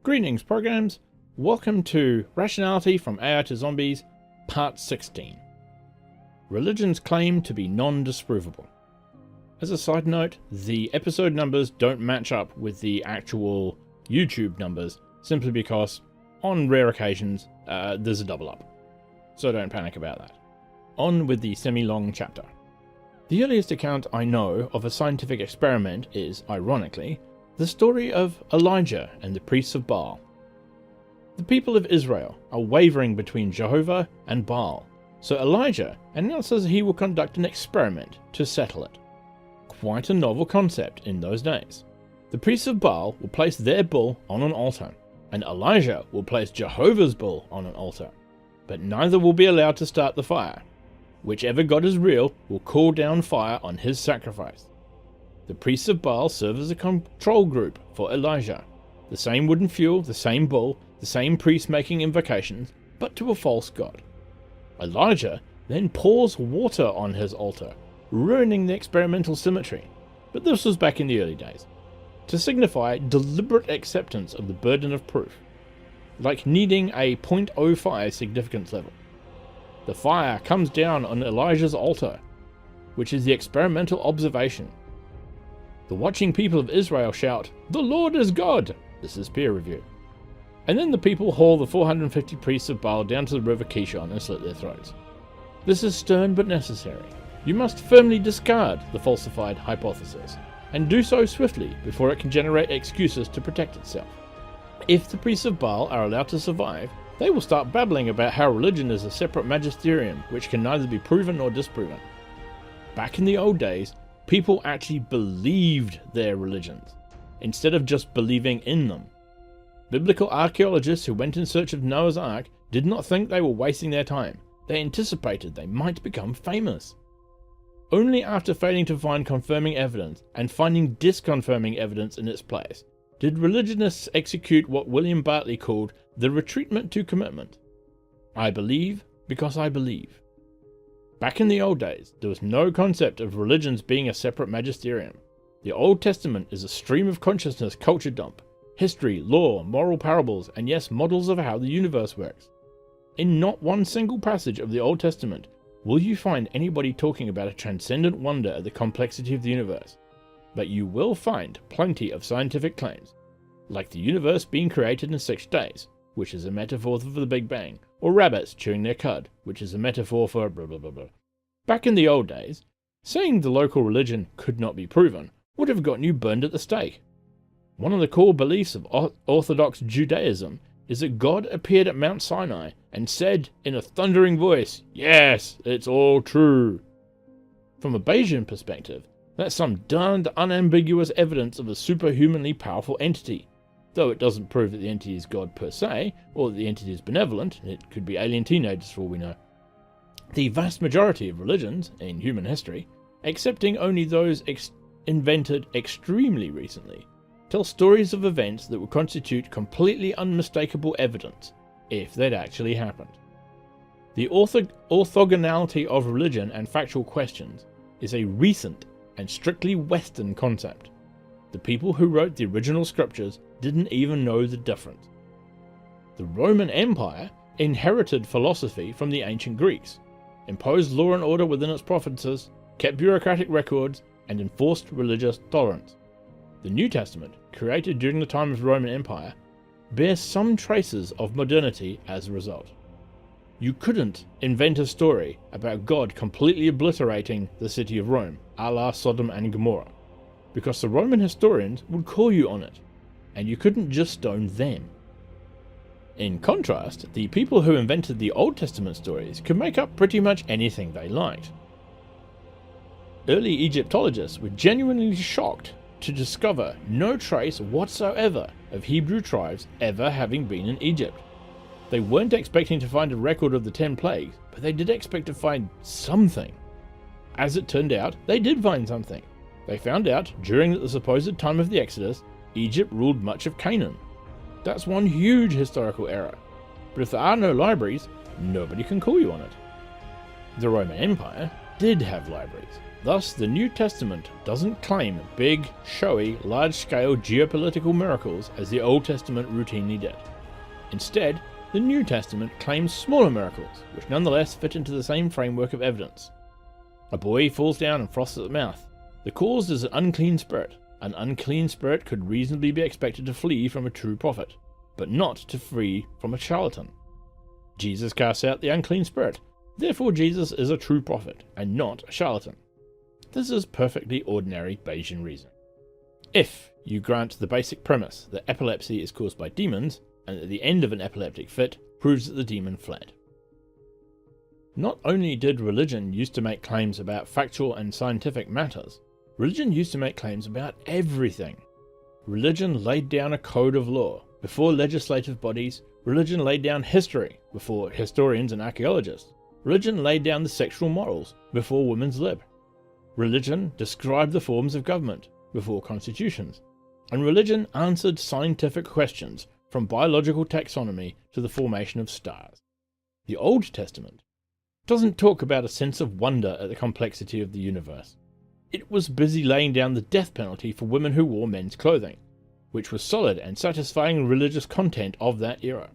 Greetings, programs. Welcome to Rationality from AI to Zombies, Part 16. Religions claim to be non-disprovable. As a side note, the episode numbers don't match up with the actual YouTube numbers, simply because, on rare occasions, there's a double up. So don't panic about that. On with the semi-long chapter. The earliest account I know of a scientific experiment is, ironically, the story of Elijah and the priests of Baal. The people of Israel are wavering between Jehovah and Baal, so Elijah announces he will conduct an experiment to settle it. Quite a novel concept in those days. The priests of Baal will place their bull on an altar, and Elijah will place Jehovah's bull on an altar, but neither will be allowed to start the fire. Whichever god is real will call down fire on his sacrifice. The priests of Baal serve as a control group for Elijah. The same wooden fuel, the same bull, the same priest making invocations, but to a false god. Elijah then pours water on his altar, ruining the experimental symmetry. But this was back in the early days, to signify deliberate acceptance of the burden of proof, like needing a 0.05 significance level. The fire comes down on Elijah's altar, which is the experimental observation. The watching people of Israel shout, "The Lord is God!" This is peer review. And then the people haul the 450 priests of Baal down to the river Kishon and slit their throats. This is stern but necessary. You must firmly discard the falsified hypothesis, and do so swiftly before it can generate excuses to protect itself. If the priests of Baal are allowed to survive, they will start babbling about how religion is a separate magisterium which can neither be proven nor disproven. Back in the old days, people actually believed their religions, instead of just believing in them. Biblical archaeologists who went in search of Noah's Ark did not think they were wasting their time. They anticipated they might become famous. Only after failing to find confirming evidence and finding disconfirming evidence in its place did religionists execute what William Bartley called the retreatment to commitment. I believe because I believe. Back in the old days, there was no concept of religions being a separate magisterium. The Old Testament is a stream of consciousness culture dump. History, law, moral parables, and yes, models of how the universe works. In not one single passage of the Old Testament will you find anybody talking about a transcendent wonder at the complexity of the universe. But you will find plenty of scientific claims, like the universe being created in 6 days, which is a metaphor for the Big Bang, or rabbits chewing their cud, which is a metaphor for blah blah blah blah. Back in the old days, saying the local religion could not be proven would have gotten you burned at the stake. One of the core beliefs of Orthodox Judaism is that God appeared at Mount Sinai and said in a thundering voice, "Yes, it's all true." From a Bayesian perspective, that's some darned unambiguous evidence of a superhumanly powerful entity. Though it doesn't prove that the entity is God per se, or that the entity is benevolent. It could be alien teenagers for all we know. The vast majority of religions in human history, excepting only those invented extremely recently, tell stories of events that would constitute completely unmistakable evidence, if they'd actually happened. The orthogonality of religion and factual questions is a recent and strictly Western concept. The people who wrote the original scriptures didn't even know the difference. The Roman Empire inherited philosophy from the ancient Greeks, imposed law and order within its provinces, kept bureaucratic records, and enforced religious tolerance. The New Testament, created during the time of the Roman Empire, bears some traces of modernity as a result. You couldn't invent a story about God completely obliterating the city of Rome, a la Sodom and Gomorrah, because the Roman historians would call you on it, and you couldn't just stone them. In contrast, the people who invented the Old Testament stories could make up pretty much anything they liked. Early Egyptologists were genuinely shocked to discover no trace whatsoever of Hebrew tribes ever having been in Egypt. They weren't expecting to find a record of the 10 plagues, but they did expect to find something. As it turned out, they did find something. They found out, during the supposed time of the Exodus, Egypt ruled much of Canaan. That's one huge historical error. But if there are no libraries, nobody can call you on it. The Roman Empire did have libraries, Thus, the New Testament doesn't claim big, showy, large-scale geopolitical miracles as the Old Testament routinely did. Instead, the New Testament claims smaller miracles, which nonetheless fit into the same framework of evidence. A boy falls down and froths at the mouth. The cause is an unclean spirit. An unclean spirit could reasonably be expected to flee from a true prophet, but not to flee from a charlatan. Jesus casts out the unclean spirit. Therefore Jesus is a true prophet, and not a charlatan. This is perfectly ordinary Bayesian reasoning. If you grant the basic premise that epilepsy is caused by demons, and that the end of an epileptic fit proves that the demon fled. Not only did religion used to make claims about factual and scientific matters, religion used to make claims about everything. Religion laid down a code of law. Before legislative bodies, religion laid down history before historians and archaeologists. Religion laid down the sexual morals before women's lib. Religion described the forms of government before constitutions. And religion answered scientific questions from biological taxonomy to the formation of stars. The Old Testament doesn't talk about a sense of wonder at the complexity of the universe. It was busy laying down the death penalty for women who wore men's clothing, which was solid and satisfying religious content of that era.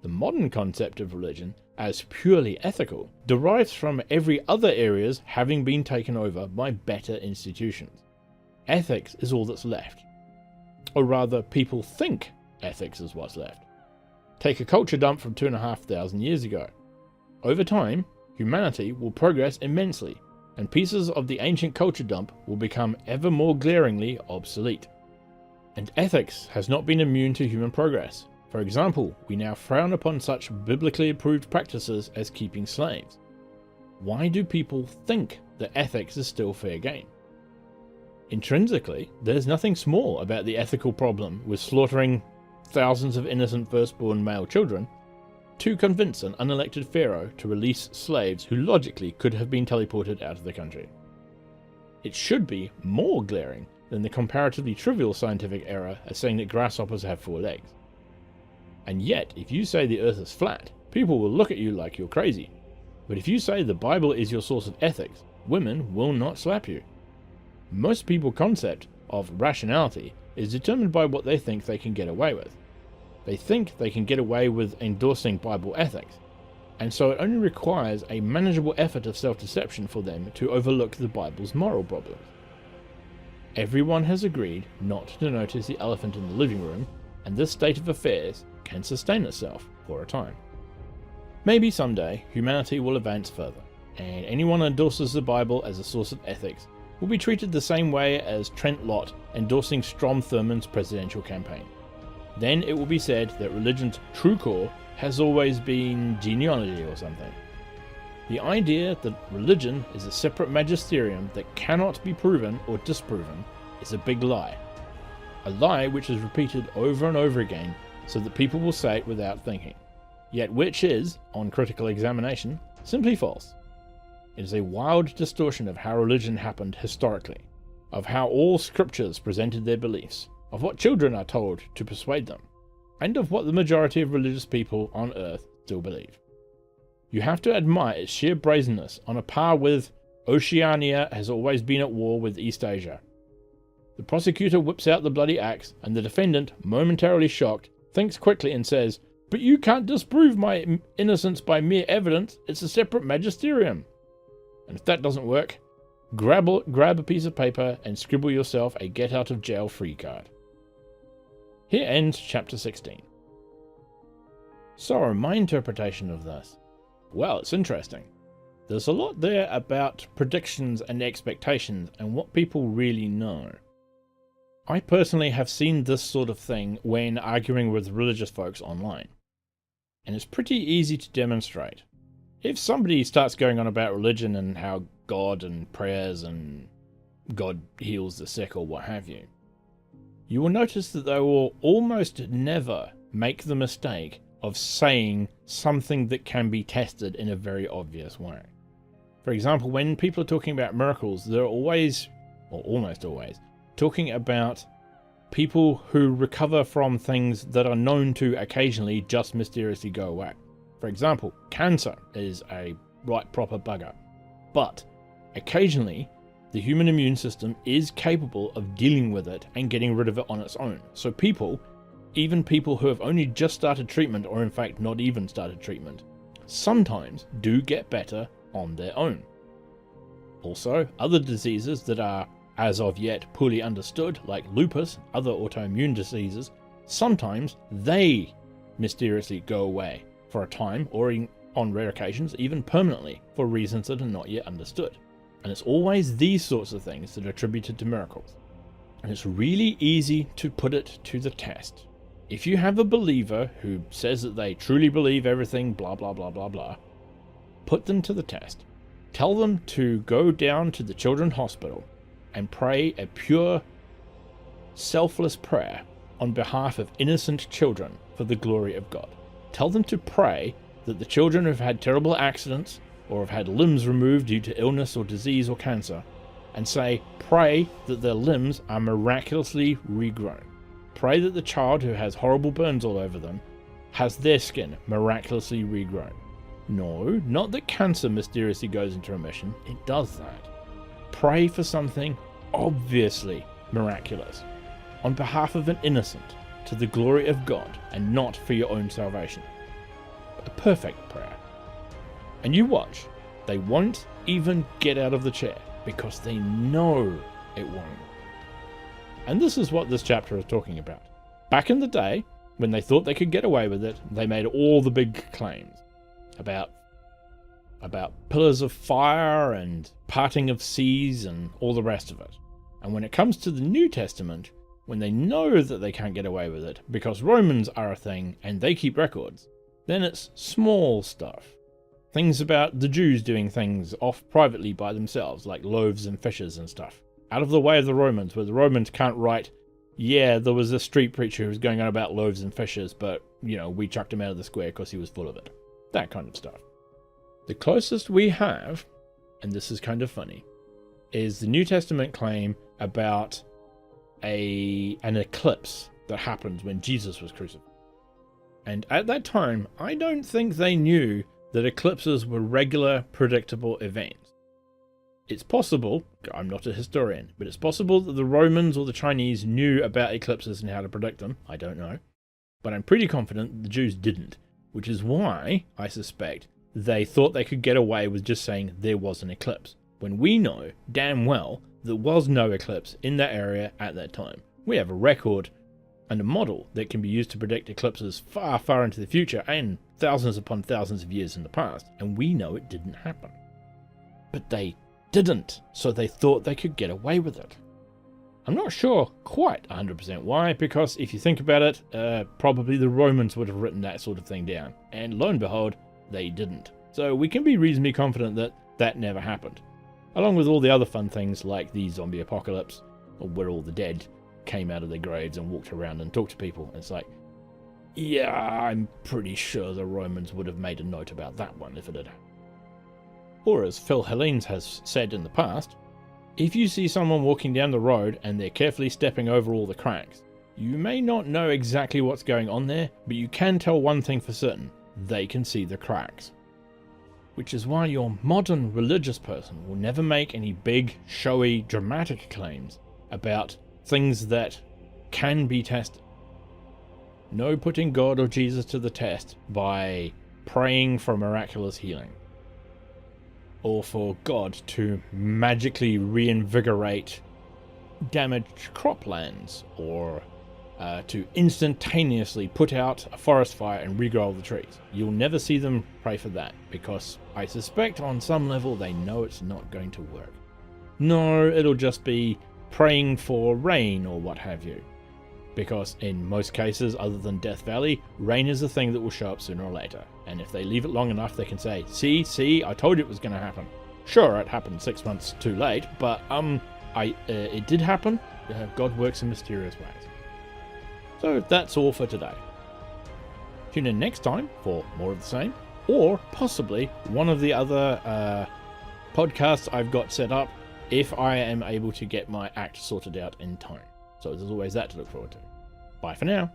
The modern concept of religion, as purely ethical, derives from every other areas having been taken over by better institutions. Ethics is all that's left. Or rather, people think ethics is what's left. Take a culture dump from 2,500 years ago. Over time, humanity will progress immensely, and pieces of the ancient culture dump will become ever more glaringly obsolete. And ethics has not been immune to human progress. For example, we now frown upon such biblically approved practices as keeping slaves. Why do people think that ethics is still fair game? Intrinsically, there's nothing small about the ethical problem with slaughtering thousands of innocent firstborn male children to convince an unelected pharaoh to release slaves who logically could have been teleported out of the country. It should be more glaring than the comparatively trivial scientific error as saying that grasshoppers have 4 legs. And yet, if you say the earth is flat, people will look at you like you're crazy. But if you say the Bible is your source of ethics, women will not slap you. Most people's concept of rationality is determined by what they think they can get away with. They think they can get away with endorsing Bible ethics, and so it only requires a manageable effort of self-deception for them to overlook the Bible's moral problems. Everyone has agreed not to notice the elephant in the living room, and this state of affairs can sustain itself for a time. Maybe someday humanity will advance further, and anyone who endorses the Bible as a source of ethics will be treated the same way as Trent Lott endorsing Strom Thurmond's presidential campaign. Then it will be said that religion's true core has always been genealogy or something. The idea that religion is a separate magisterium that cannot be proven or disproven is a big lie. A lie which is repeated over and over again so that people will say it without thinking, yet which is, on critical examination, simply false. It is a wild distortion of how religion happened historically, of how all scriptures presented their beliefs, of what children are told to persuade them, and of what the majority of religious people on earth still believe. You have to admire its sheer brazenness on a par with Oceania has always been at war with East Asia. The prosecutor whips out the bloody axe, and the defendant, momentarily shocked, thinks quickly and says, "But you can't disprove my innocence by mere evidence, it's a separate magisterium." And if that doesn't work, grab a piece of paper and scribble yourself a get out of jail free card. Here ends chapter 16. So, my interpretation of this? Well, it's interesting. There's a lot there about predictions and expectations and what people really know. I personally have seen this sort of thing when arguing with religious folks online. And it's pretty easy to demonstrate. If somebody starts going on about religion and how God and prayers and God heals the sick or what have you, you will notice that they will almost never make the mistake of saying something that can be tested in a very obvious way. For example, when people are talking about miracles, they're always, or almost always, talking about people who recover from things that are known to occasionally just mysteriously go away. For example, cancer is a right proper bugger, but occasionally the human immune system is capable of dealing with it and getting rid of it on its own. So people, even people who have only just started treatment, or in fact not even started treatment, sometimes do get better on their own. Also, other diseases that are as of yet poorly understood, like lupus, other autoimmune diseases, sometimes they mysteriously go away for a time, or on rare occasions even permanently, for reasons that are not yet understood. And it's always these sorts of things that are attributed to miracles. And it's really easy to put it to the test. If you have a believer who says that they truly believe everything, blah blah blah blah blah, put them to the test. Tell them to go down to the children's hospital and pray a pure, selfless prayer on behalf of innocent children for the glory of God. Tell them to pray that the children who've had terrible accidents or have had limbs removed due to illness or disease or cancer, and say, pray that their limbs are miraculously regrown. Pray that the child who has horrible burns all over them has their skin miraculously regrown. No, not that cancer mysteriously goes into remission, it does that. Pray for something obviously miraculous, on behalf of an innocent, to the glory of God, and not for your own salvation. A perfect prayer. And you watch, they won't even get out of the chair, because they know it won't. And this is what this chapter is talking about. Back in the day, when they thought they could get away with it, they made all the big claims about pillars of fire and parting of seas and all the rest of it. And when it comes to the New Testament, when they know that they can't get away with it because Romans are a thing and they keep records, then it's small stuff. Things about the Jews doing things off privately by themselves, like loaves and fishes and stuff. Out of the way of the Romans, where the Romans can't write, yeah, there was a street preacher who was going on about loaves and fishes, but, we chucked him out of the square because he was full of it. That kind of stuff. The closest we have, and this is kind of funny, is the New Testament claim about an eclipse that happened when Jesus was crucified. And at that time, I don't think they knew that eclipses were regular, predictable events. It's possible, I'm not a historian, but it's possible that the Romans or the Chinese knew about eclipses and how to predict them. I don't know. But I'm pretty confident that the Jews didn't, which is why, I suspect, they thought they could get away with just saying there was an eclipse, when we know damn well there was no eclipse in that area at that time. We have a record and a model that can be used to predict eclipses far, far into the future and thousands upon thousands of years in the past, and we know it didn't happen. But they didn't, so they thought they could get away with it. I'm not sure quite 100% why, because if you think about it, probably the Romans would have written that sort of thing down, and lo and behold, they didn't. So we can be reasonably confident that that never happened. Along with all the other fun things like the zombie apocalypse, or where all the dead came out of their graves and walked around and talked to people. It's like, yeah, I'm pretty sure the Romans would have made a note about that one if it had happened. Or as Phil Hellenes has said in the past, if you see someone walking down the road and they're carefully stepping over all the cracks, you may not know exactly what's going on there, but you can tell one thing for certain: they can see the cracks. Which is why your modern religious person will never make any big, showy, dramatic claims about things that can be tested. No putting God or Jesus to the test by praying for miraculous healing, or for God to magically reinvigorate damaged croplands, or to instantaneously put out a forest fire and regrow all the trees. You'll never see them pray for that, because I suspect on some level they know it's not going to work. No, it'll just be praying for rain or what have you. Because in most cases, other than Death Valley, rain is a thing that will show up sooner or later. And if they leave it long enough, they can say, see, I told you it was going to happen. Sure, it happened 6 months too late, but it did happen. God works in mysterious ways. So that's all for today. Tune in next time for more of the same, or possibly one of the other podcasts I've got set up if I am able to get my act sorted out in time. So there's always that to look forward to. Bye for now.